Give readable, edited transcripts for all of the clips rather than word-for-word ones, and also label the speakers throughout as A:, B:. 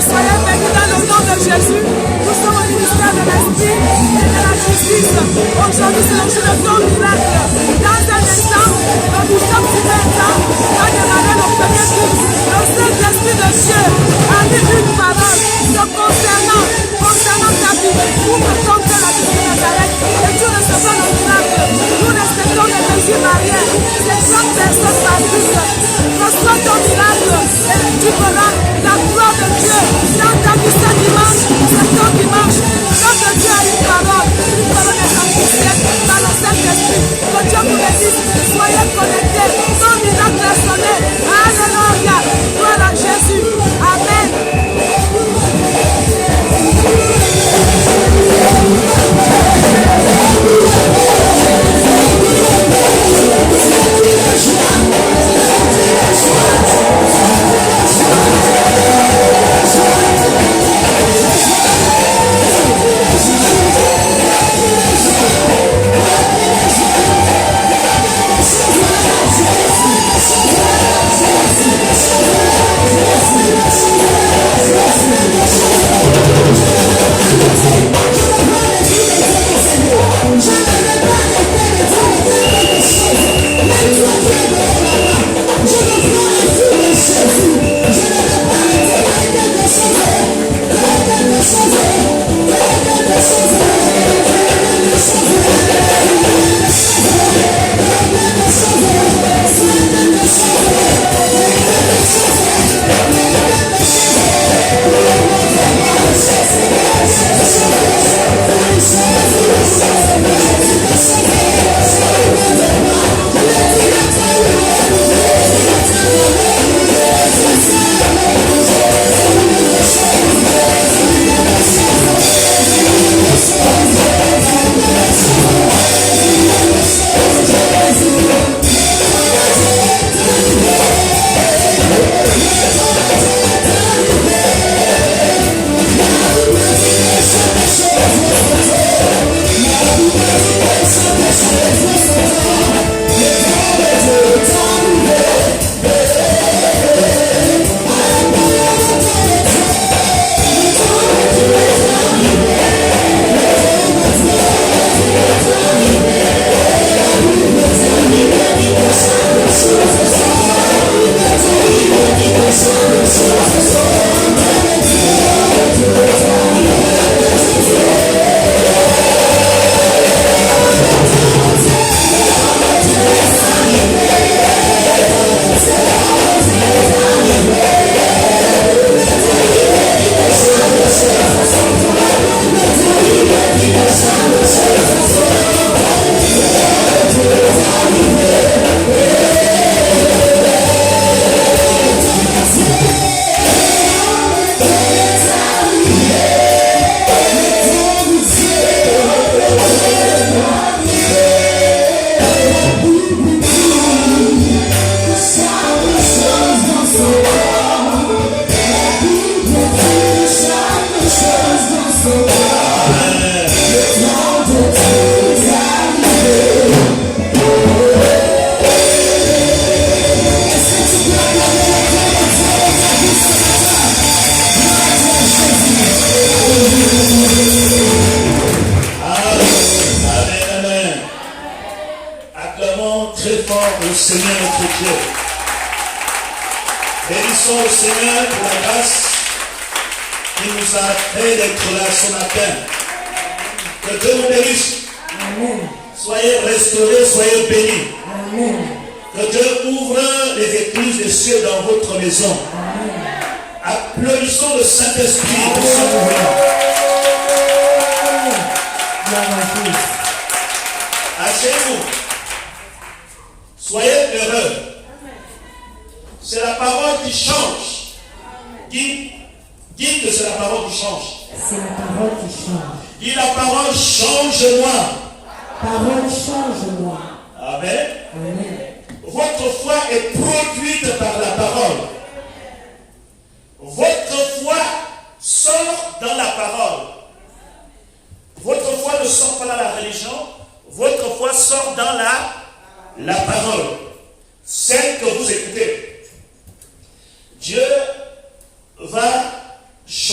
A: soyez bénis dans le nom de Jésus. Nous sommes au ministère de l'Esprit et de la justice. Aujourd'hui, c'est le jour de ton miracle. Dans un instant, le bishop Tibeta va démarrer le premier culte. Le Saint-Esprit de Dieu a dit une parole concernant ta vie. Ouvre ton cœur à Jésus de Nazareth et tu recevras le miracle. Nous respectons les mesures barrières. C'est 30 personnes par culte. Reçois ton miracle et tu verras la gloire de Dieu dans ta vie ce dimanche. C'est ton dimanche. Quand Dieu a une parole essentielle dans le Saint-Esprit. Que Dieu vous bénisse. Soyez connectés. Ton miracle a sonné. Alléluia. Gloire à Jésus. Amen.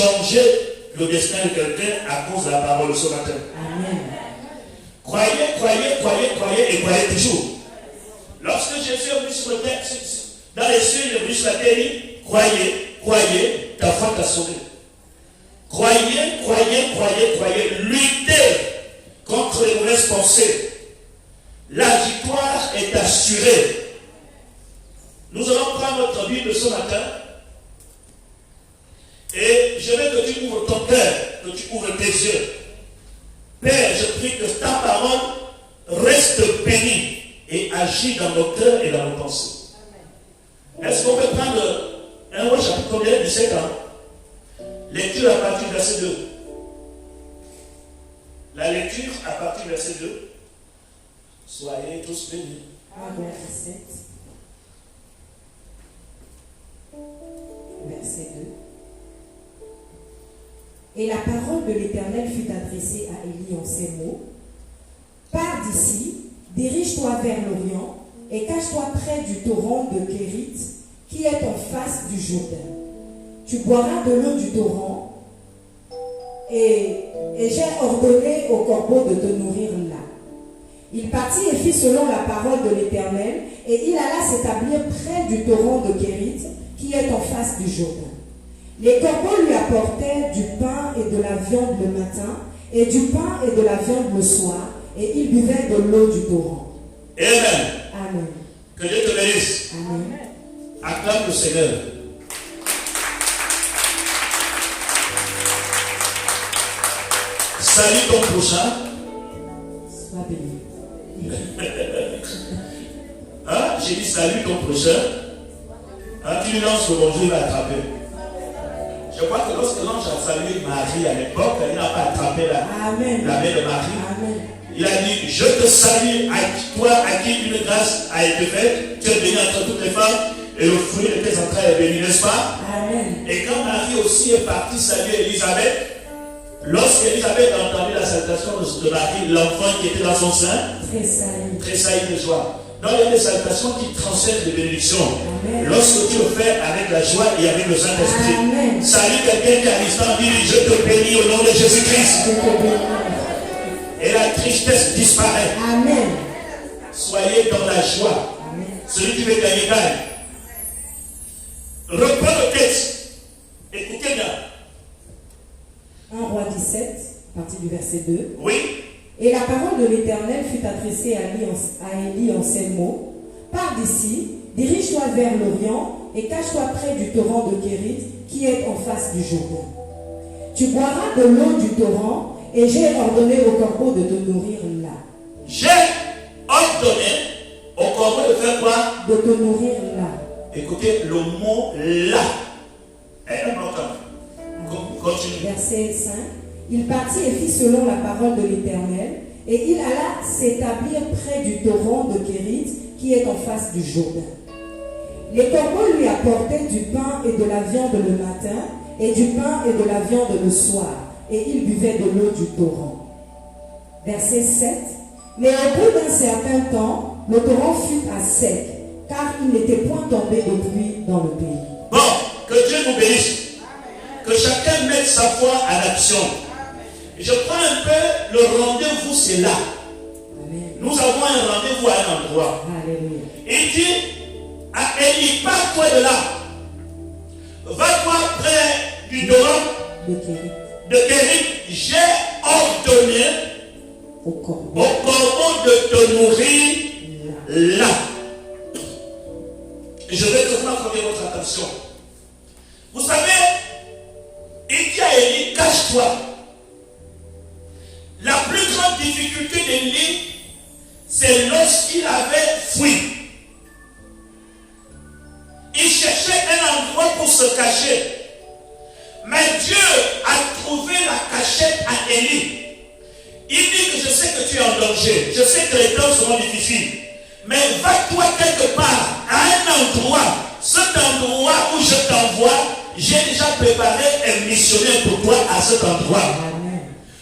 B: changer le destin de quelqu'un à cause de la parole ce matin.
A: Amen.
B: Croyez et croyez toujours. Lorsque Jésus est venu sur le terre, dans les cieux, il est venu sur la terre, il dit, croyez, ta foi t'a sauvé. Croyez, luttez contre les mauvaises pensées. La victoire est assurée. Nous allons prendre notre Bible ce matin et je veux que tu ouvres ton cœur, que tu ouvres tes yeux. Père, je prie que ta parole reste bénie et agit dans nos cœurs et dans nos pensées. Est-ce qu'on peut prendre un roi chapitre combien 17 ans. Lecture à partir du verset 2. La lecture à partir du verset 2. Soyez tous bénis.
A: 1 17. Verset 2. Et la parole de l'Éternel fut adressée à Élie en ces mots. Pars d'ici, dirige-toi vers l'Orient et cache-toi près du torrent de Kérit qui est en face du Jourdain. Tu boiras de l'eau du torrent et j'ai ordonné au corbeau de te nourrir là. Il partit et fit selon la parole de l'Éternel et il alla s'établir près du torrent de Kérit qui est en face du Jourdain. Les corbeaux lui apportaient du pain et de la viande le matin et du pain et de la viande le soir et il buvait de l'eau du torrent.
B: Amen.
A: Amen.
B: Que Dieu te bénisse.
A: Amen.
B: Acclame le Seigneur. Salut ton prochain.
A: Sois béni.
B: Hein? J'ai dit salut ton prochain. Hein? Tu lui lances le bonjour, il va attraper. Je crois que lorsque l'ange a salué Marie à l'époque, il n'a pas attrapé la main de Marie.
A: Amen.
B: Il a dit, je te salue, à toi à qui une grâce a été faite. Tu es bénie entre toutes les femmes et le fruit de tes entrailles est béni, n'est-ce pas?
A: Amen.
B: Et quand Marie aussi est partie saluer Élisabeth, lorsqu'Élisabeth a entendu la salutation de Marie, l'enfant qui était dans son sein tressaillit de joie. Donc il y a des salutations qui transcendent les bénédictions. Amen. Lorsque tu le fais avec la joie et avec le Saint-Esprit. Salut quelqu'un qui a l'instant dit, je te bénis au nom de Jésus-Christ. Et la tristesse disparaît.
A: Amen.
B: Soyez dans la joie. Amen. Celui qui veut gagner, gagne. Reprends le texte. Écoutez bien.
A: 1 Roi 17, partie du verset 2.
B: Oui.
A: Et la parole de l'Éternel fut adressée à Élie en ces mots. Pars d'ici, dirige-toi vers l'Orient et cache-toi près du torrent de Kérit qui est en face du Jourdain. Tu boiras de l'eau du torrent et j'ai ordonné au corbeau de te nourrir là.
B: J'ai ordonné au corbeau de faire quoi?
A: De te nourrir là.
B: Écoutez, le mot là est important. Continue.
A: Verset 5. Il partit et fit selon la parole de l'Éternel, et il alla s'établir près du torrent de Kérit qui est en face du Jourdain. Les corbeaux lui apportaient du pain et de la viande le matin, et du pain et de la viande le soir, et il buvait de l'eau du torrent. Verset 7. Mais au bout d'un certain temps, le torrent fut à sec, car il n'était point tombé de pluie dans le pays.
B: Bon, que Dieu vous bénisse. Que chacun mette sa foi en action. Je prends un peu le rendez-vous, c'est là. Amen. Nous avons un rendez-vous à un endroit.
A: Alléluia.
B: Il dit à Élie, pars-toi de là. Va-toi près du torrent de Kérit. J'ai ordonné au corbeau de te nourrir là. Et je vais te accorder votre attention. Vous savez, il dit à Élie, cache-toi. La plus grande difficulté d'Élie, c'est lorsqu'il avait fui. Il cherchait un endroit pour se cacher. Mais Dieu a trouvé la cachette à Élie. Il dit que je sais que tu es en danger. Je sais que les temps seront difficiles. Mais va-toi quelque part, à un endroit. Cet endroit où je t'envoie, j'ai déjà préparé un missionnaire pour toi à cet endroit.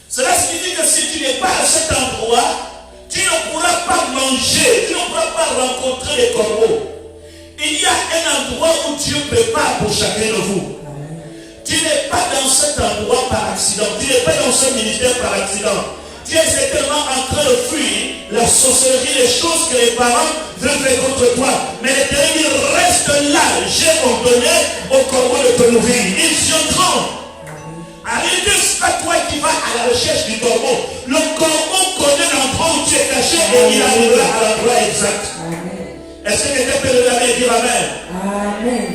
B: Cela signifie que si tu n'es pas à cet endroit, tu ne pourras pas manger, tu ne pourras pas rencontrer les corbeaux. Il y a un endroit où Dieu prépare pour chacun de vous. Tu n'es pas dans cet par accident. Tu n'es pas dans ce ministère par accident. Tu es certainement en train de fuir la sorcellerie, les choses que les parents veulent faire contre toi. Mais l'Éternel dit, reste là. J'ai ordonné aux corbeaux de te nourrir. Ils viendront. En réalité, ce n'est pas toi qui vas à la recherche du corbeau. Le corbeau connaît l'endroit où tu es caché et il arrivera à l'endroit exact. Est-ce que quelqu'un peut le laver et dire Amen?
A: Amen.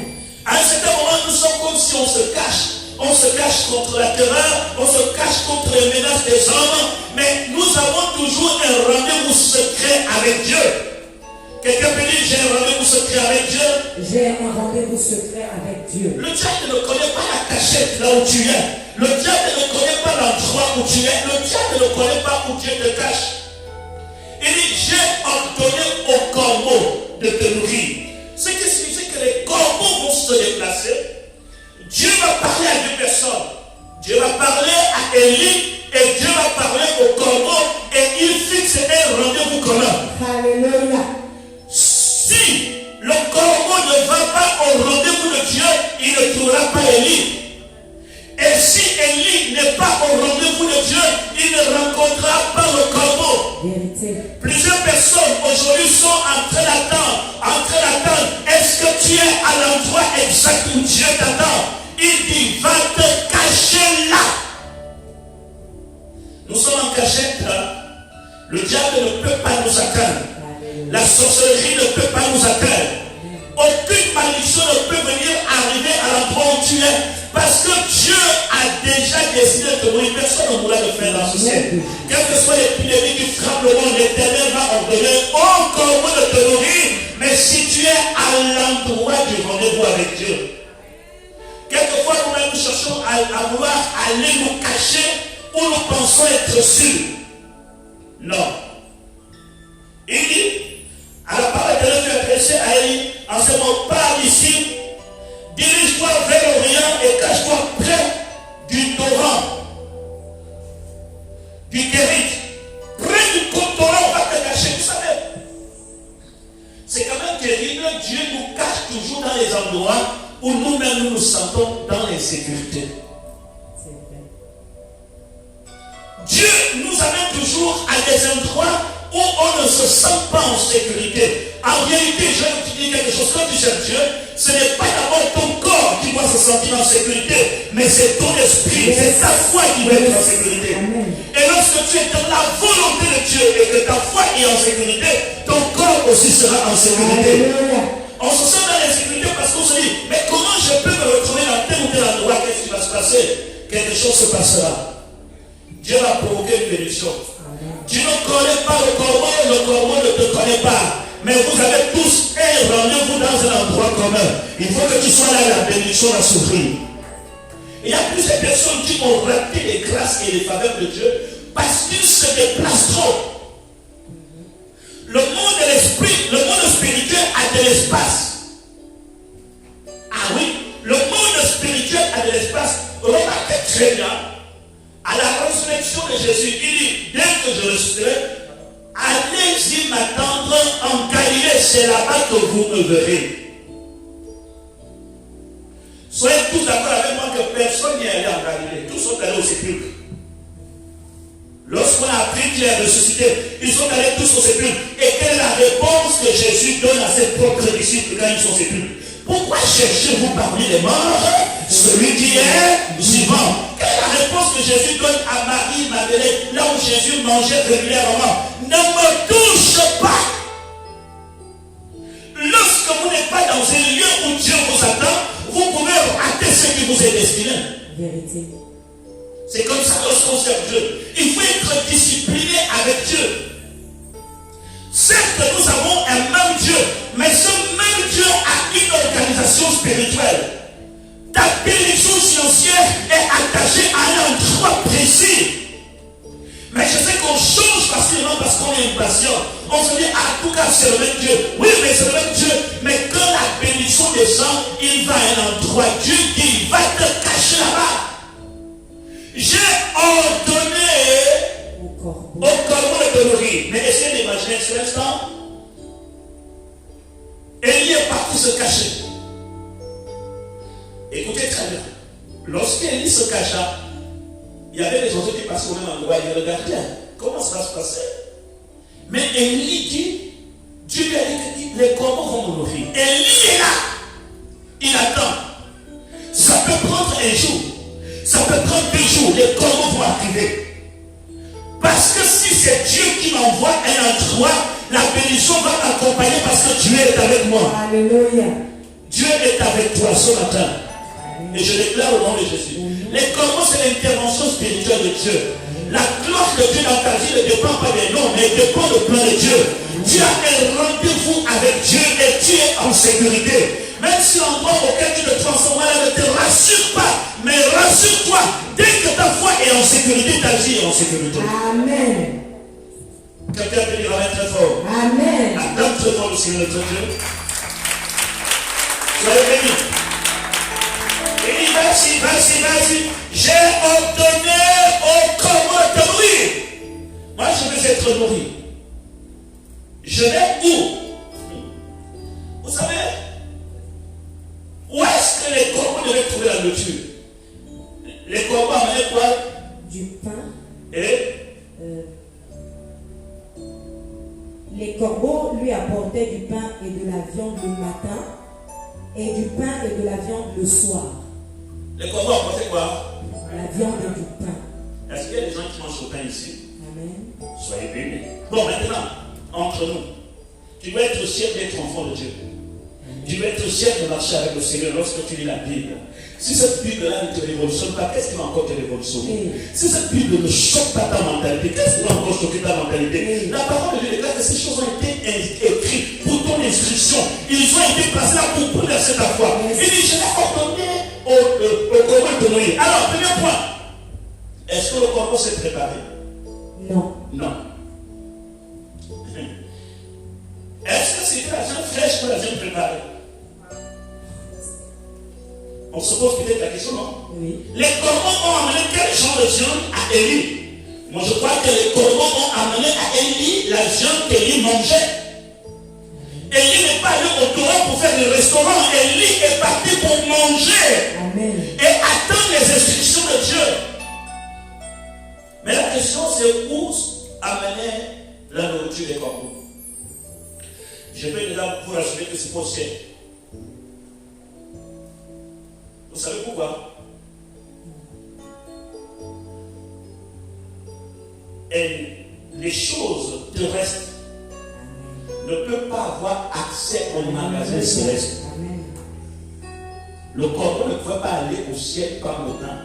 B: À un certain moment, nous sommes comme si on se cache. On se cache contre la terreur, on se cache contre les menaces des hommes, mais nous avons toujours un rendez-vous secret avec Dieu. Quelqu'un peut dire, j'ai un rendez-vous secret avec Dieu.
A: J'ai un rendez-vous secret avec Dieu.
B: Le diable ne connaît pas la cachette là où tu es. Le diable ne connaît pas l'endroit où tu es. Le diable ne connaît pas où Dieu te cache. Il dit, j'ai ordonné aux corbeaux de te nourrir. Ce qui signifie que les corbeaux vont se déplacer. Dieu va parler à deux personnes. Dieu va parler à Élie et Dieu va parler au corbeau et il fixe un rendez-vous commun.
A: Alléluia.
B: Si le corbeau ne va pas au rendez-vous de Dieu, il ne trouvera pas Élie. Et si Élie n'est pas au rendez-vous de Dieu, il ne rencontrera pas le corbeau.
A: Vérité.
B: Plusieurs personnes aujourd'hui sont en train d'attendre. Est-ce que tu es à l'endroit exact où Dieu t'attend? Il dit, va te cacher là. Nous sommes en cachette là. Le diable ne peut pas nous atteindre. La sorcellerie ne peut pas nous atteindre. Aucune malédiction ne peut venir arriver à l'endroit où tu es. Parce que Dieu a déjà décidé de te mourir. Personne ne pourra le faire dans ce ciel. Quelle que soit l'épidémie qui frappe le monde, l'Éternel va ordonner au corbeau de te nourrir. Mais si tu es à l'endroit du rendez-vous avec Dieu. Quelquefois, nous-mêmes, nous cherchons à vouloir aller nous cacher où nous pensons être sûrs. Non. Il dit, à la parole de Dieu fut adressée à Élie, en ce moment, parle ici, dirige-toi vers l'Orient et cache-toi près du torrent, du Kérit. Près du torrent, on va te cacher, vous savez. C'est quand même terrible, Dieu nous cache toujours dans les endroits où nous-mêmes nous nous sentons dans l'insécurité. Dieu nous amène toujours à des endroits où on ne se sent pas en sécurité. En réalité, je vais te dire quelque chose. Quand tu cherches Dieu, ce n'est pas d'abord ton corps qui doit se sentir en sécurité, mais c'est ton esprit, c'est ta foi qui doit être en sécurité. Et lorsque tu es dans la volonté de Dieu et que ta foi est en sécurité, ton corps aussi sera en sécurité. On se sent dans l'insécurité parce qu'on se dit, mais comment je peux me retrouver dans tel ou tel endroit? Qu'est-ce qui va se passer? Quelque chose se passera. Dieu va provoquer une bénédiction. Tu ne connais pas le corbeau ne te connaît pas. Mais vous avez tous un rendez-vous dans un endroit commun. Il faut que tu sois là, la bénédiction va s'ouvrir. Il y a plusieurs personnes qui ont raté les grâces et les faveurs de Dieu parce qu'ils se déplacent trop. Le monde de l'esprit, le monde spirituel a de l'espace. Ah oui, le monde spirituel a de l'espace. Remarquez très bien, à la résurrection de Jésus, il dit, dès que je ressusciterai, allez-y m'attendre en Galilée, c'est là-bas que vous me verrez. Soyez tous d'accord avec moi que personne n'est allé en Galilée. Tous sont allés au sépulcre. Lorsqu'on a appris qu'il est ressuscité, ils sont allés tous au sépulcre. Et quelle est la réponse que Jésus donne à ses propres disciples quand ils sont au sépulcre? Pourquoi cherchez-vous parmi les morts celui qui est vivant? Quelle est la réponse que Jésus donne à Marie Madeleine, là où Jésus mangeait régulièrement? Ne me touche pas! Lorsque vous n'êtes pas dans un lieu où Dieu vous attend, vous pouvez rater ce qui vous est destiné.
A: Vérité.
B: C'est comme ça lorsqu'on sert Dieu. Il faut être discipliné avec Dieu. Certes, nous avons un même Dieu, mais ce même Dieu a une organisation spirituelle. Ta bénédiction financière est attachée à un endroit précis. Mais je sais qu'on change facilement parce qu'on est impatient. On se dit, ah, en tout cas, c'est le même Dieu. Oui, mais c'est le même Dieu. Mais quand la bénédiction descend, il va à un endroit. Dieu dit, va te cacher là-bas. J'ai ordonné au corbeau de te nourrir. Mais essayez d'imaginer ce instant. Élie est parti se cacher. Écoutez très bien. Lorsqu'Élie se cacha, Il y avait des gens qui passaient au même endroit, ils regardaient. Comment ça va se passer? Mais Élie dit, Dieu lui a dit que les corbeaux vont me nourrir. Élie est là. Il attend. Ça peut prendre un jour. Ça peut prendre 2 jours. Les corbeaux vont arriver. Parce que si c'est Dieu qui m'envoie un endroit, la bénédiction va m'accompagner parce que Dieu est avec moi.
C: Alléluia.
B: Dieu est avec toi ce matin. Et je déclare au nom de Jésus. Les corbeaux, c'est l'intervention spirituelle de Dieu. La cloche de Dieu dans ta vie ne dépend pas des noms, mais dépend du plan de Dieu. Tu as un rendez-vous avec Dieu et tu es en sécurité. Même si l'endroit auquel tu te transformes ne te rassure pas, mais rassure-toi. Dès que ta foi est en sécurité, ta vie est en sécurité.
C: Amen.
B: Quelqu'un peut dire Amen très fort.
C: Amen.
B: Acclame très fort le Seigneur notre Dieu. Soyez bénis. Et vas-y. J'ai ordonné au corbeau de mourir. Moi, je veux être nourri. Je vais où? Vous savez, où est-ce que les corbeaux devaient trouver la nourriture? Les corbeaux amenaient quoi?
C: Du pain.
B: Et
C: les corbeaux lui apportaient du pain et de la viande le matin et du pain et de la viande le soir.
B: Les corbeaux apportaient quoi?
C: La viande et du pain.
B: Est-ce qu'il y a des gens qui mangent au pain ici?
C: Amen.
B: Soyez bénis. Bon, maintenant, entre nous, tu dois être fier d'être enfant de Dieu. Tu dois être fier de marcher avec le Seigneur lorsque tu lis la Bible. Si cette Bible-là ne te révolutionne pas, qu'est-ce qui va encore te révolutionner? Si cette Bible ne choque pas ta mentalité, qu'est-ce qui va encore choquer ta mentalité? La parole de Dieu déclare que ces choses ont été écrites pour ton instruction. Ils ont été placés là pour bouleverser ta foi. Il dit, je l'ai ordonné au corbeau de nourrir. Alors, premier point. Est-ce que le corbeau s'est préparé?
C: Non.
B: Non. Est-ce que c'était la viande fraîche ou la viande préparée? On se pose peut-être la question, non?
C: Oui.
B: Les corbeaux ont amené quel genre de viande à Élie? Moi, je crois que les corbeaux ont amené à Élie la viande qu'Élie mangeait. Élie n'est pas allé au Torah pour faire des restaurants. Élie est parti pour manger.
C: Amen.
B: Et attendre les instructions de Dieu. Mais la question, c'est où amener la nourriture des corbeaux? Je vais déjà vous rassurer que c'est pas au ciel. Vous savez pourquoi? Et les choses terrestres ne peuvent pas avoir accès au magasin céleste.
C: Amen.
B: Le corbeau ne pouvait pas aller au ciel comme le temps.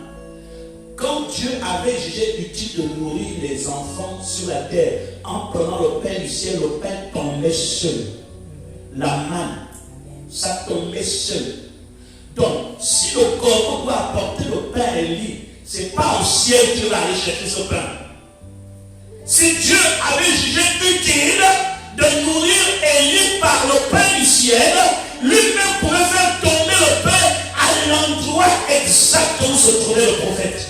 B: Quand Dieu avait jugé utile de nourrir les enfants sur la terre, en prenant le pain du ciel, le pain tombait seul. La manne, ça tombait seul. Donc, si le corbeau doit apporter le pain à Élie, ce n'est pas au ciel qu'il va aller chercher ce pain. Si Dieu avait jugé utile de nourrir Élie par le pain du ciel, lui-même pouvait faire tomber le pain à l'endroit exact où se trouvait le prophète.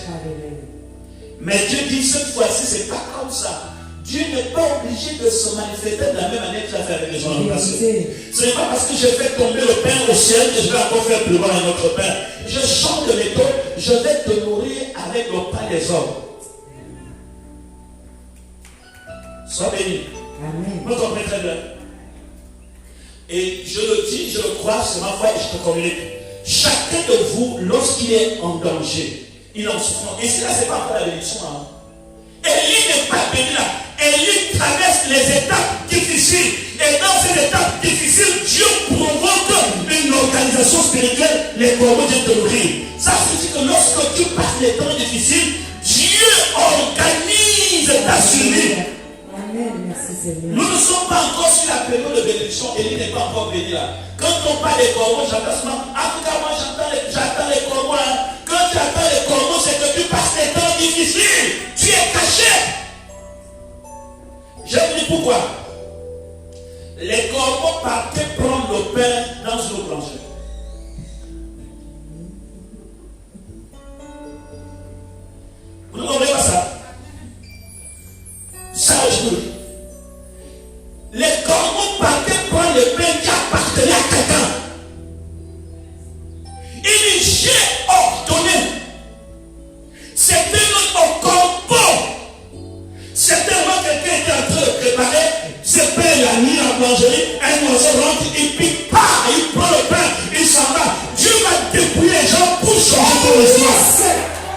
B: Mais Dieu dit cette fois-ci, ce n'est pas comme ça. Dieu n'est pas obligé de se manifester de la même manière qu'il a fait avec les gens dans le passé. Ce n'est pas parce que j'ai fait tomber le pain au ciel que je vais encore faire pleuvoir un autre pain. Je change de méthode, je vais te nourrir avec le pain des hommes. Sois béni.
C: Amen.
B: Vous comprenez très bien. Et je le dis, je le crois, c'est ma foi et je te communique. Chacun de vous, lorsqu'il est en danger, il en souffre. Et si là, ce n'est pas encore la bénédiction. Hein? Élie n'est pas béni là. Élie traverse les étapes difficiles. Et dans ces étapes difficiles, Dieu provoque une organisation spirituelle. Les corbeaux viennent te nourrir. Ça signifie que lorsque tu passes les temps difficiles, Dieu organise ta survie.
C: Amen. Merci Seigneur.
B: Nous ne sommes pas encore sur la période de bénédiction. Élie n'est pas encore béni là. Quand on parle des corbeaux, j'entends seulement. En tout cas, moi j'entends les corbeaux. Hein. Quand tu attends les corbeaux, c'est que tu passes les temps difficiles. Tu es caché. Je vous dis pourquoi. Les corbeaux partaient prendre le pain dans une plancher. Vous ne comprenez pas ça? Ça, je vous dis. Les corbeaux partaient prendre le pain qui appartenait à quelqu'un. Il dit, j'ai ordonné. C'était notre boulangerie, un oiseau rentre, il pique pas, il prend le pain, il s'en va. Dieu va dépouiller les gens pour changer ton histoire.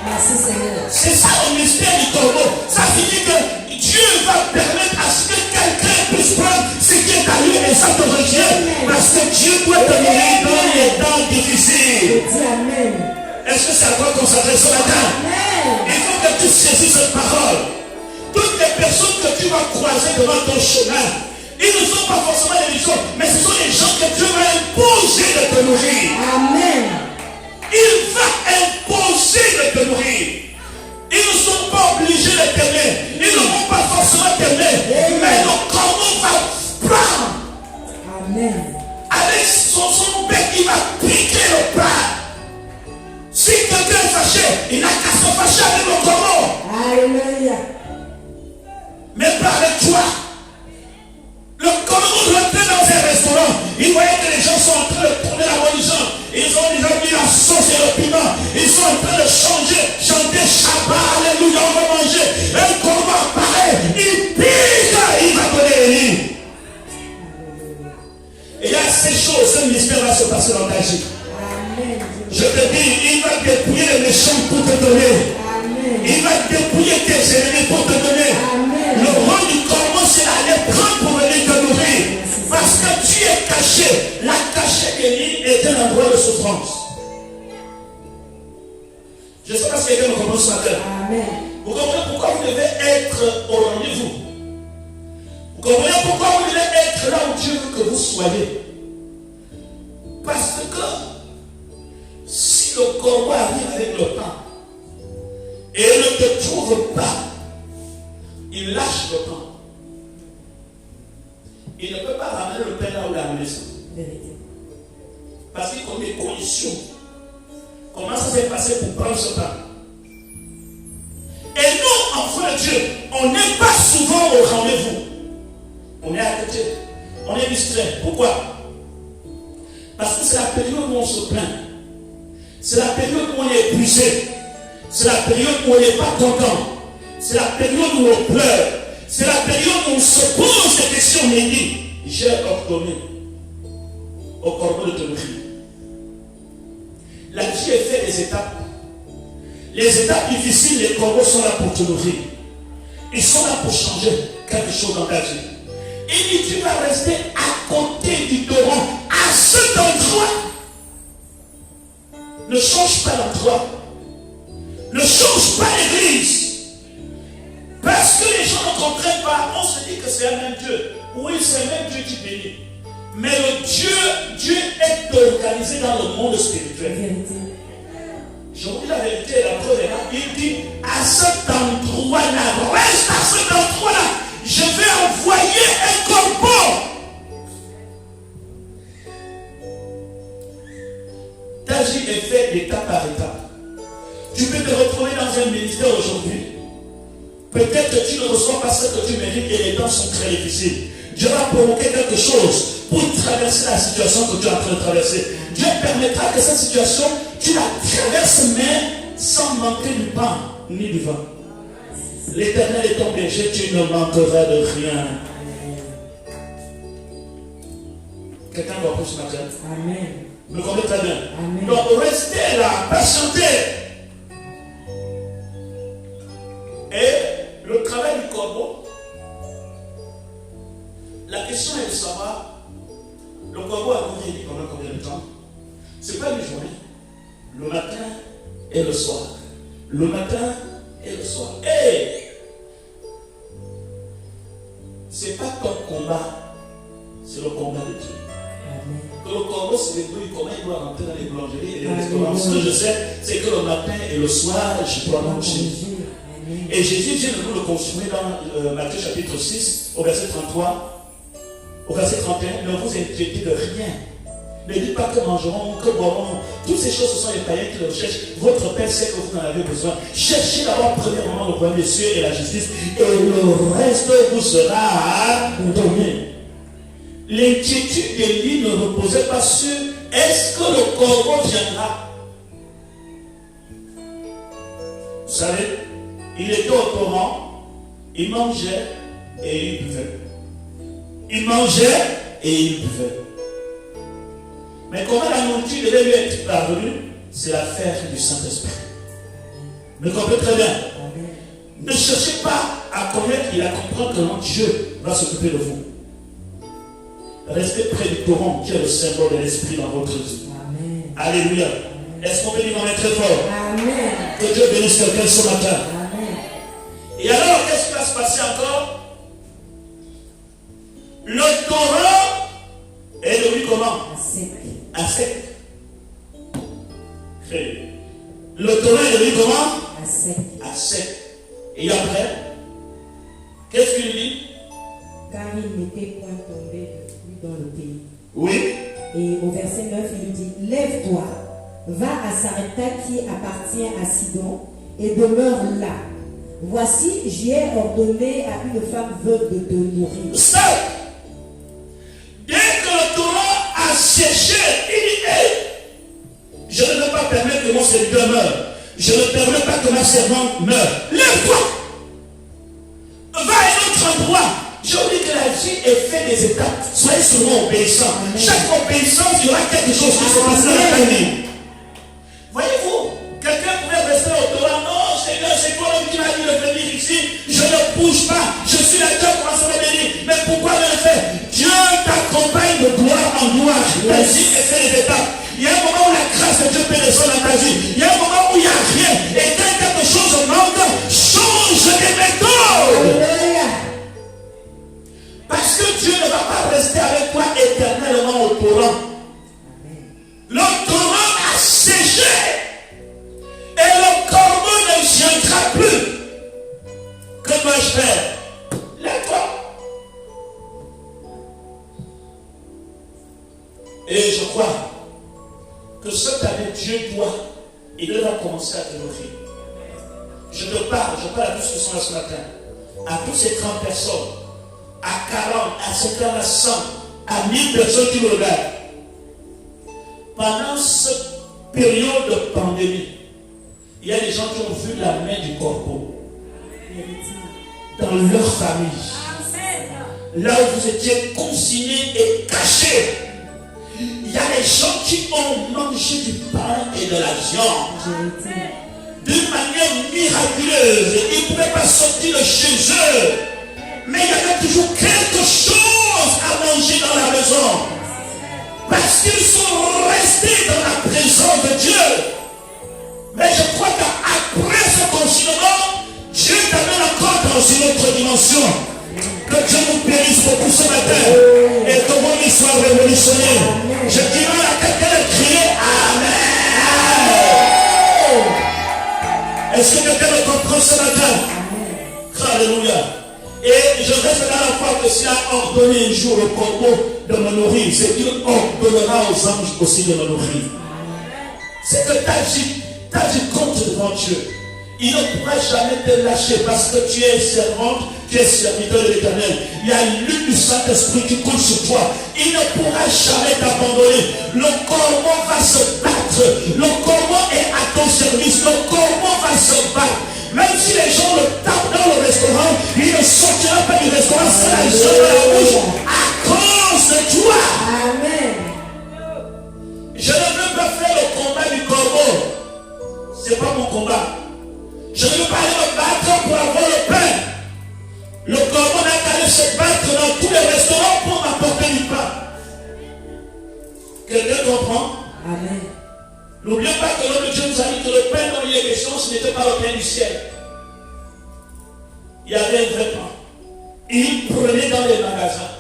C: Merci Seigneur.
B: C'est ça le mystère du corbeau. Ça signifie que Dieu va permettre à ce que quelqu'un puisse prendre ce qui est à lui et ça te rejette. Parce que Dieu doit te nourrir dans les temps difficiles.
C: Dis Amen.
B: Est-ce que c'est à quoi consacrer ce matin?
C: Amen.
B: Il faut que tu saisisses cette parole. Toutes les personnes que tu vas croiser devant ton chemin, ils ne sont pas forcément des gens, mais ce sont les gens que Dieu va imposer de te nourrir.
C: Amen.
B: Il va imposer de te nourrir. Ils ne sont pas obligés de t'aimer. Ils ne vont pas forcément t'aimer. Mais le corbeau va prendre.
C: Amen.
B: Avec son bec, il va piquer le pain. Si quelqu'un est fâché, il n'a qu'à se fâcher avec le corbeau.
C: Alléluia.
B: Mais pas avec toi. Le corbeau rentrait dans un restaurant. Il voyait que les gens sont en train de tourner la religion. Ils ont déjà mis la sauce et le piment. Ils sont en train de chanter Shabbat, alléluia, on va manger. Un corbeau apparaît, il pique, il va donner les lignes. Et il y a ces choses, ce mystère va se passer dans ta vie.
C: Amen.
B: Je te dis, il va dépouiller les méchants pour te donner.
C: Amen.
B: Il va dépouiller tes ennemis pour te donner.
C: Amen.
B: Le rôle du corbeau, c'est d'aller prendre pour venir te nourrir. Parce que tu es caché. La cachette d'Élie est un endroit de souffrance. Je ne sais pas si quelqu'un me comprend ce matin.
C: Amen.
B: Vous comprenez pourquoi vous devez être au rendez-vous. Vous comprenez pourquoi vous devez être là où Dieu veut que vous soyez. Parce que si le corbeau arrive avec le pain et ne te trouve pas, il lâche le pain. Il ne peut pas ramener le pain là où il a amené ça. Parce qu'il connaît des conditions. Comment ça s'est passé pour prendre ce pain? Et nous, enfants de Dieu, on n'est pas souvent au rendez-vous. On est à côté. On est distrait. Pourquoi? Parce que c'est la période où on se plaint. C'est la période où on est épuisé. C'est la période où on n'est pas content. C'est la période où on pleure. C'est la période où on se pose des questions. On dit, j'ai ordonné au corbeau de te nourrir. La vie est faite des étapes. Les étapes difficiles, les corbeaux sont là pour te nourrir. Ils sont là pour changer quelque chose dans ta vie. Il dit, tu vas rester à côté du torrent, à cet endroit. Ne change pas l'endroit. Ne change pas l'église. Parce que les gens ne comprennent pas. On se dit que c'est un même Dieu. Oui, c'est un même Dieu qui bénit. Mais le Dieu est organisé dans le monde spirituel. Je vous dis la vérité, la preuve est là. Il dit, à cet endroit-là, reste à cet endroit-là. Je vais envoyer un corbeau. Ta vie est faite d'étape par étape. Tu peux te retrouver dans un ministère aujourd'hui. Peut-être que tu ne reçois pas ce que tu mérites et les temps sont très difficiles. Dieu va provoquer quelque chose pour traverser la situation que tu es en train de traverser. Dieu permettra que cette situation, tu la traverses, mais sans manquer du pain ni du vin. L'Éternel est ton berger, tu ne manqueras de rien. Quelqu'un va pour ce matin?
C: Amen.
B: Me comprenez très bien.
C: Amen.
B: Donc restez là, patientez. Et le travail du corbeau, la question est de savoir, le corbeau a nourri pendant combien de temps? Ce n'est pas une journée. Le matin et le soir. Le matin et le soir. Et ce n'est pas ton combat, c'est le combat de Dieu.
C: Amen.
B: Que le corbeau se débrouille, comment il doit rentrer dans les boulangeries et les restaurants. Ce que je sais, c'est que le matin et le soir, je dois manger. Et Jésus vient de nous le consommer dans Matthieu chapitre 6, au verset 33, au verset 31. Ne vous inquiétez de rien. Ne dites pas que mangerons, que boirons. Toutes ces choses, ce sont les païens qui le recherchent. Votre Père sait que vous en avez besoin. Cherchez d'abord premièrement le royaume des cieux et la justice, et le reste vous sera donné. L'inquiétude d'Élie ne reposait pas sur est-ce que le corbeau viendra. Vous savez, il était au torrent, il mangeait et il buvait. Il mangeait et il buvait. Mais comment la nourriture devait lui être parvenue, c'est l'affaire du Saint-Esprit. Me comprenez très bien. Ne cherchez pas à connaître et à comprendre comment Dieu va s'occuper de vous. Restez près du torrent qui est le symbole de l'Esprit dans votre vie.
C: Amen.
B: Alléluia. Est-ce qu'on peut dire très fort?
C: Amen.
B: Que Dieu bénisse quelqu'un ce matin.
C: Amen.
B: Et alors, qu'est-ce qui va se passer encore? Le torrent est devenu comment? À sec. Le torrent est devenu comment? À sec. Et après, qu'est-ce qu'il dit?
C: Car il n'était point tombé de pluie dans le pays.
B: Oui.
C: Et au verset 9, il lui dit, lève-toi, va à Sarepta qui appartient à Sidon et demeure là. Voici, j'y ai ordonné à une femme veuve de te nourrir.
B: Stop! Dès que le torrent a séché, il dit, hey, je ne vais pas permettre que mon serviteur meure. Je ne permets pas que ma servante meure. Lève-toi! Va à un autre endroit. Je vous dis que la vie est faite des étapes. Soyez seulement obéissants. Chaque obéissance, il y aura quelque chose qui se passe dans la famille. Voyez-vous, quelqu'un pouvait rester au torrent. Non, Seigneur, c'est toi l'homme qui m'a dit de venir ici. Je ne bouge pas. Je suis là, Dieu commence à me bénir. Mais pourquoi le faire? Dieu t'accompagne de gloire en gloire. Vas-y, et fais les étapes. Il y a un moment où la grâce de Dieu peut descendre dans ta vie. Il y a un moment où il n'y a rien. Et quand quelque chose manque, change de méthode. Parce que Dieu ne va pas rester avec toi éternellement au torrent. Le torrent a séché. Et le corbeau ne viendra plus. Que dois-je faire? Lève-toi. Et je crois que cette année, Dieu il va commencer à te nourrir. Je parle à tous ceux qui sont là ce matin, à toutes ces 30 personnes, à 40, à 50, à 100, à 1000 personnes qui me regardent. Pendant cette période de pandémie, il y a des gens qui ont vu la main du corbeau dans leur famille. Là où vous étiez consignés et cachés. Il y a des gens qui ont mangé du pain et de la viande d'une manière miraculeuse. Ils ne pouvaient pas sortir de chez eux. Mais il y avait toujours quelque chose à manger dans la maison. Parce qu'ils sont restés dans la présence de Dieu. Mais je crois qu'après ce confinement, Dieu t'amène encore dans une autre dimension. Que Dieu nous bénisse beaucoup ce matin. Et que mon histoire soit révolutionné. Je dirais à quelqu'un de crier Amen. Est-ce que quelqu'un me comprend ce matin? Alléluia. Et je reste là la fois que s'il a ordonné un jour le corbeau de me nourrir, c'est qu'il ordonnera aux anges aussi de me nourrir. C'est que ta vie compte devant Dieu. Il ne pourra jamais te lâcher parce que tu es servante, tu es serviteur de l'Éternel. Il y a l'huile du Saint-Esprit qui coule sur toi. Il ne pourra jamais t'abandonner. Le corbeau va se battre. Le corbeau est à ton service. Le corbeau va se battre. Même si les gens le tapent dans le restaurant, il ne sortira pas du restaurant sans la jambe à la bouche à cause de toi.
C: Amen.
B: Je ne veux pas faire le combat du corbeau. Ce n'est pas mon combat. Je ne veux pas aller me battre pour avoir le pain. Le corbeau n'a qu'à aller se battre dans tous les restaurants pour m'apporter du pain. Quelqu'un comprend?
C: Amen.
B: N'oublions pas que l'homme de Dieu nous a dit que le pain dont il est question, ce n'était pas le pain du ciel. Il y avait un vrai pain. Il prenait dans les magasins.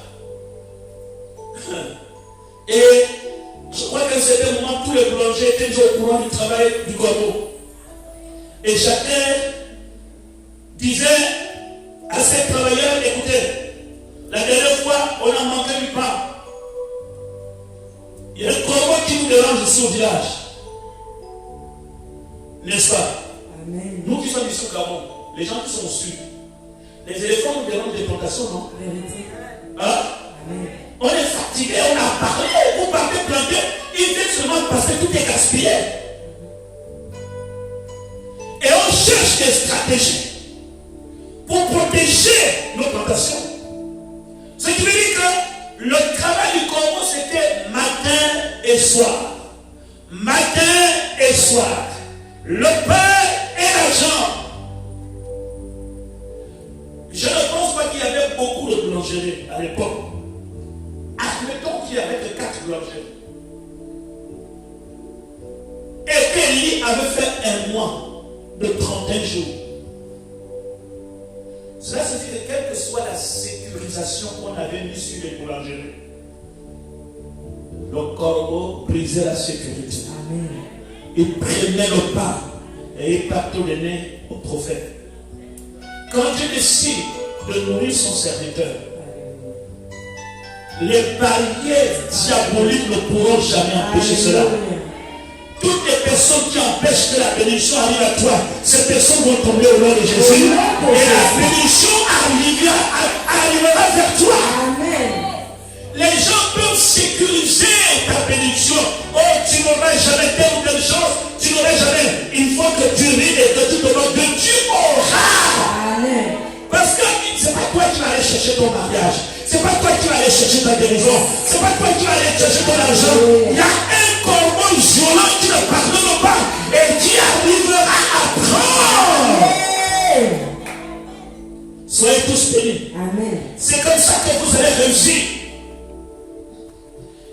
B: Et je crois qu'à un certain moment, tous les boulangers étaient déjà au courant du travail du corbeau. Et chacun disait à ses travailleurs, écoutez, la dernière fois, on a manqué du pain. Il y a un corbeau qui nous dérange ici au village. N'est-ce pas?
C: Amen.
B: Nous qui sommes ici au Gabon, les gens qui sont au sud, les éléphants nous dérangent des plantations, non?
C: Vérité.
B: Hein?
C: Amen.
B: On est fatigué, on a parlé, vous partez planter, ils viennent seulement parce que tout est gaspillé. Et on cherche des stratégies pour protéger nos plantations. Ce qui veut dire que Le pain et l'argent. Je ne pense pas qu'il y avait beaucoup de boulangeries à l'époque. Admettons qu'il y avait que 4 boulangeries. Et qu'Élie avait fait un mois de 31 jours. Cela signifie que quelle que soit la sécurisation qu'on avait mise sur les boulangeries, le corbeau brisait la sécurité.
C: Amen.
B: Il prenait le pain et il pardonnait au prophète. Quand Dieu décide de nourrir son serviteur, les barrières diaboliques ne pourront jamais empêcher cela. Toutes les personnes qui empêchent que la bénédiction arrive à toi, ces personnes vont tomber au nom de Jésus. Et la bénédiction arrivera vers toi.
C: Amen.
B: Les gens peuvent sécuriser ta bénédiction. Oh, tu n'auras jamais telle ou telle chose. Tu n'auras jamais. Il faut que tu ris et que tu te demandes que tu auras.
C: Amen.
B: Parce que c'est pas toi qui vas aller chercher ton mariage. C'est pas toi qui vas aller chercher ta guérison. C'est pas toi qui vas aller chercher ton argent. Il y a un corbeau violent qui ne pardonne pas et qui arrivera à prendre. Soyez tous bénis.
C: Amen.
B: C'est comme ça que vous allez réussir.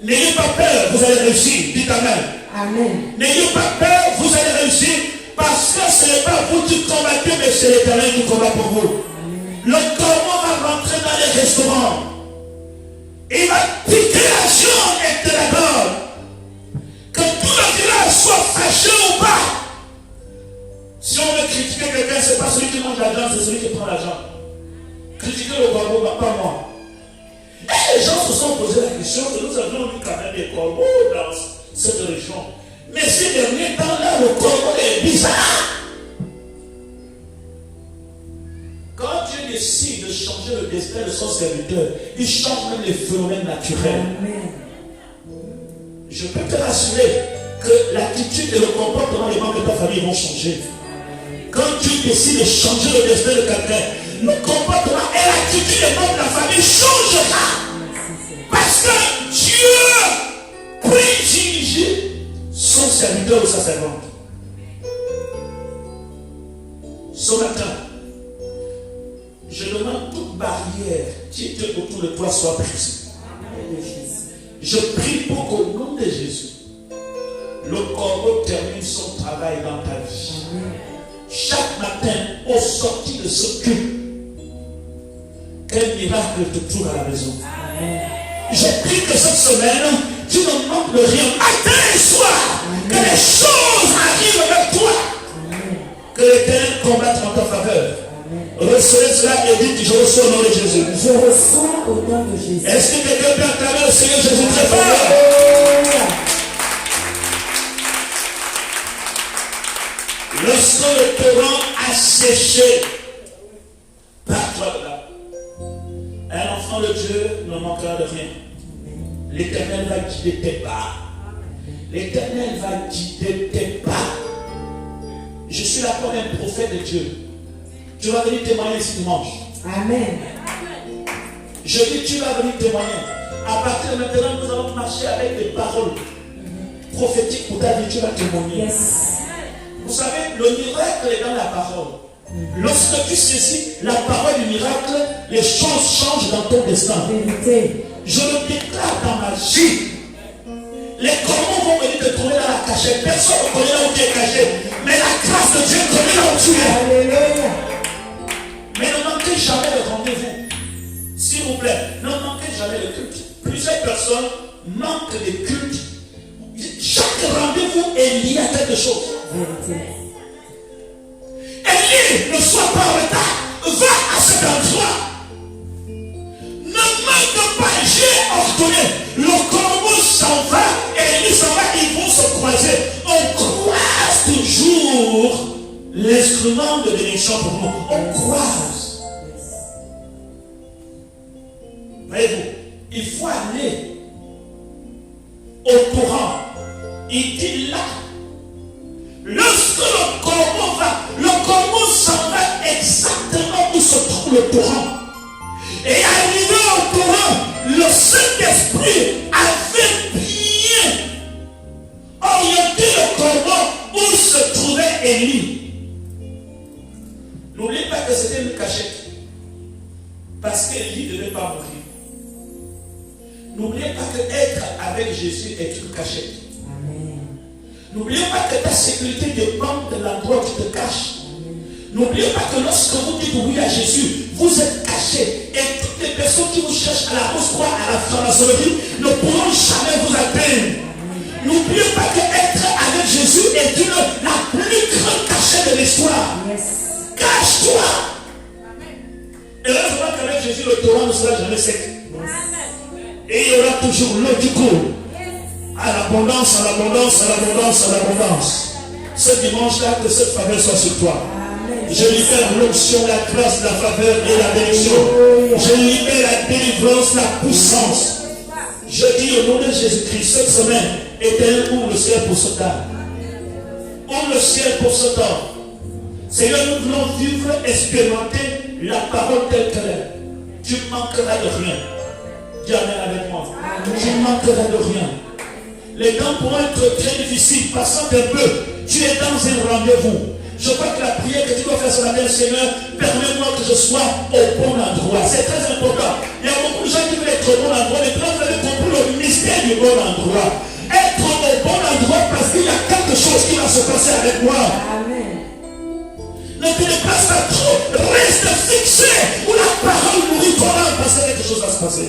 B: N'ayez pas peur, vous allez réussir. Dites Amen.
C: Amen.
B: N'ayez pas peur, vous allez réussir. Parce que ce n'est pas vous qui combattez, mais c'est l'Éternel qui combat pour vous. Le corbeau va rentrer dans les restaurants. Il va piquer la jambe et te la donne. Que tout le village soit fâché ou pas. Si on veut critiquer quelqu'un, ce n'est pas celui qui mange l'argent, c'est celui qui prend l'argent. Critiquer le corbeau, pas moi. Et les gens se sont posé la question que nous avions vu quand même des corbeaux dans cette région. Mais ces derniers temps-là, le corbeau est bizarre. Quand Dieu décide de changer le destin de son serviteur, il change même les phénomènes naturels.
C: Amen.
B: Je peux te rassurer que l'attitude et le comportement des membres de ta famille vont changer. Quand Dieu décide de changer le destin de quelqu'un, le comportement et l'attitude des membres de la famille changera. Parce que Dieu privilégie son serviteur ou sa servante. Ce matin, je demande toute barrière qui était autour de toi soit brisée. Je prie pour qu'au nom de Jésus, le corbeau termine son travail dans ta vie. Chaque matin, au sortir de ce culte, quel miracle te trouve à la maison. Je prie que cette semaine, tu ne manques de rien. Matin et soir, que les choses arrivent avec toi. Que l'Éternel combatte en ta faveur. Recevez cela et dites, je reçois au nom de Jésus.
C: Je reçois au nom de Jésus.
B: Est-ce que quelqu'un peut acclamer le Seigneur Jésus très fort? Lorsque le torrent a séché, pars-toi de là. Un enfant de Dieu ne manquera de rien. L'Éternel va guider tes pas. L'Éternel va guider tes pas. Je suis là comme un prophète de Dieu. Tu vas venir témoigner ce dimanche.
C: Amen.
B: Je dis, tu vas venir témoigner. À partir de maintenant, nous allons marcher avec des paroles prophétiques pour ta vie. Tu vas témoigner.
C: Yes.
B: Vous savez, le miracle est dans la parole. Lorsque tu saisis la parole du miracle, les choses changent dans ton destin.
C: Vérité.
B: Je le déclare dans ma vie. Les corbeaux vont venir te trouver dans la cachette. Personne ne connaît là où tu es caché. Mais la grâce de Dieu connaît là où tu es.
C: Alléluia.
B: Mais ne manquez jamais le rendez-vous. S'il vous plaît, ne manquez jamais le culte. Plusieurs personnes manquent des cultes. Chaque rendez-vous est lié à quelque chose.
C: Vérité.
B: Élie, ne sois pas en retard. Va à cet endroit. Ne manque pas, j'ai ordonné. Le corbeau s'en va et Élie s'en va. Ils vont se croiser. On croise toujours l'instrument de bénédiction pour nous. On croise. Voyez-vous, il faut aller au torrent. Il dit là. Lorsque le corbeau s'en va exactement où se trouve le torrent. Et arrivé au torrent, le Saint-Esprit avait bien orienté le corbeau où se trouvait Élie, n'oubliez pas que c'était une cachette. Parce qu'Élie ne devait pas mourir. N'oubliez pas que être avec Jésus est une cachette. N'oubliez pas que ta sécurité dépend de l'endroit où tu te caches. N'oubliez pas que lorsque vous dites oui à Jésus, vous êtes caché. Et toutes les personnes qui vous cherchent à la hausse-croix, à la franc-maçonnerie, ne pourront jamais vous atteindre. N'oubliez pas que être avec Jésus est la plus grande cachette de l'histoire. Cache-toi. Et heureusement qu'avec Jésus, le torrent ne sera jamais sec. Et il y aura toujours l'eau qui coule. À l'abondance, à l'abondance, à l'abondance, à l'abondance. Ce dimanche-là, que cette faveur soit sur toi. Je libère l'onction, la grâce, la faveur et la bénédiction. Je libère la délivrance, la puissance. Je dis au nom de Jésus-Christ, cette semaine, Éternel, ouvre le ciel pour ce temps. Ouvre le ciel pour ce temps. Seigneur, nous voulons vivre, expérimenter la parole telle qu'elle est. Tu ne manqueras de rien. Dis Amen avec moi. Tu ne manqueras de rien. Les temps pourront être très difficiles, passant un peu. Tu es dans un rendez-vous. Je crois que la prière que tu dois faire ce matin, Seigneur, permets-moi que je sois au bon endroit. C'est très important. Il y a beaucoup de gens qui veulent être au bon endroit, mais quand vous avez compris le mystère du bon endroit, être au bon endroit parce qu'il y a quelque chose qui va se passer avec moi. Amen. Ne te déplace pas trop, reste fixé où la parole nourrit ton âme parce que quelque chose va se passer.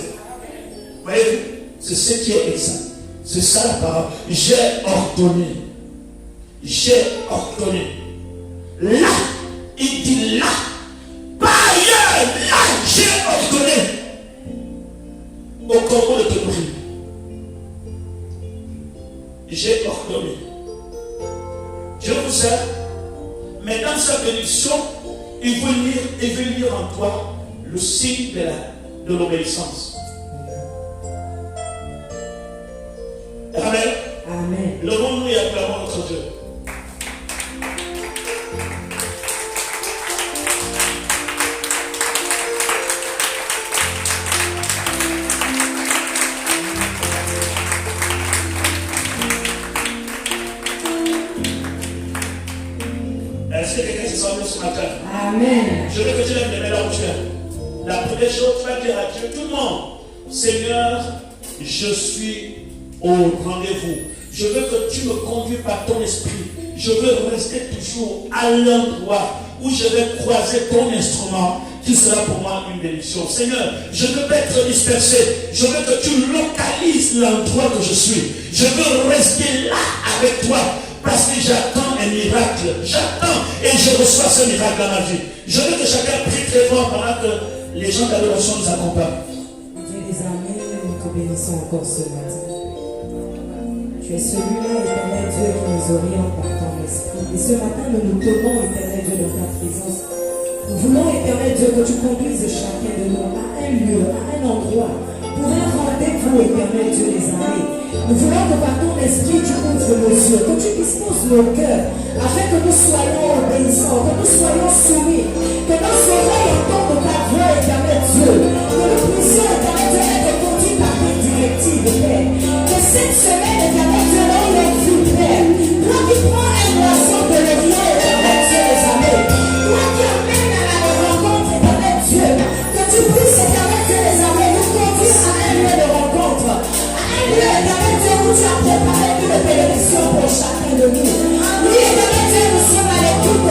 B: Voyez-vous, c'est ce qui est exact. C'est ça la parole. J'ai ordonné. J'ai ordonné. Là, il dit là. Pas ailleurs, là, j'ai ordonné au corbeau de te nourrir. J'ai ordonné. Je vous aime. Mais dans sa bénédiction, il veut lire en toi le signe de l'obéissance. Amen. Amen. Levons-nous et acclamons notre Dieu. Est-ce que quelqu'un se sent ce matin? Amen. Je veux que tu lèves les mains là où tu es. La première chose, tu vas dire à Dieu, tout le monde, Seigneur, je suis au rendez-vous. Je veux que tu me conduis par ton esprit. Je veux rester toujours à l'endroit où je vais croiser ton instrument qui sera pour moi une bénédiction. Seigneur, je ne veux pas être dispersé. Je veux que tu localises l'endroit que je suis. Je veux rester là avec toi parce que j'attends un miracle. J'attends et je reçois ce miracle dans ma vie. Je veux que chacun prie très fort pendant que les gens d'adoration nous accompagnent.
C: Dieu des armées, nous te bénissons encore ce matin. Tu es celui-là, éternel Dieu, qui nous oriente par ton esprit. Et ce matin, nous nous tenons, éternel Dieu, dans ta présence. Nous voulons, éternel Dieu, que tu conduises chacun de nous à un lieu, à un endroit, pour un rendez-vous, éternel Dieu des armées. Nous voulons que par ton esprit, tu ouvres nos yeux, que tu disposes nos cœurs, afin que nous soyons obéissants, que nous soyons soumis, que nos oreilles entendent ta voix, éternel Dieu, que nous puissions, éternel Dieu, être conduits par tes directives, Père. Que cette semaine, éternel Dieu, dans leur vie, Père, toi qui prends un moisson de l'Orient, éternel Dieu des armées, toi qui amènes à la rencontre, éternel Dieu, que tu puisses, éternel Dieu des armées, nous conduire à un lieu de rencontre, à un lieu, éternel Dieu, où tu as préparé une bénédiction pour chacun de nous. Oui, éternel Dieu, nous sommes à l'écoute,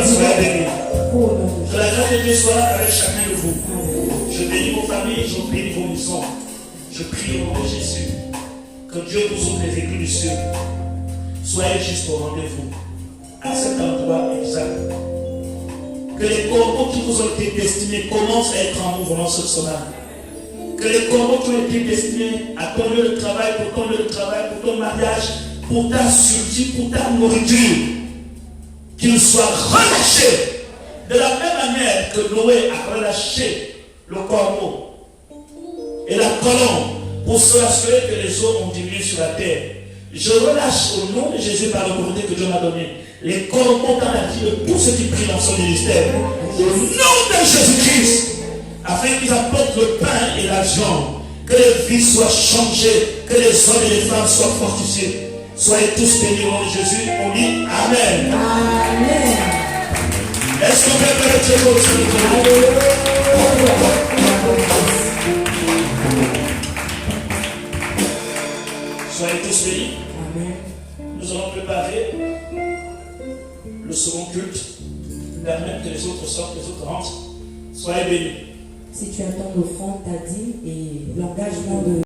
B: soyez bénis.
C: Au nom de
B: Que la grâce de Dieu soit avec chacun de vous.
C: Jésus.
B: Je bénis vos familles, je bénis vos maisons. Je prie au nom de Jésus. Que Dieu vous ouvre les écrits du ciel. Soyez juste au rendez-vous. À cet endroit exact. Que les corbeaux qui vous ont été destinés commencent à être en mouvement cette semaine. Que les corbeaux qui ont été destinés à ton lieu de travail, pour ton lieu de travail, pour ton mariage, pour ta survie, pour ta nourriture, qu'ils soient relâchés. De la même manière que Noé a relâché le corbeau et la colombe pour s'assurer que les eaux ont diminué sur la terre. Je relâche au nom de Jésus par l'autorité que Dieu m'a donnée les corbeaux dans la vie de tous ceux qui prient dans son ministère. Au nom de Jésus-Christ, afin qu'ils apportent le pain et la viande, que les vies soient changées, que les hommes et les femmes soient fortifiés. Soyez tous bénis au nom de Jésus. On dit Amen.
C: Amen.
B: Est-ce qu'on peut faire Dieu pour Soyez tous bénis.
C: Amen.
B: Nous allons préparer le second culte. Permettre que les autres sortent, les autres rentrent. Soyez bénis.
C: Si tu attends l'offrande, ta dîme et l'engagement de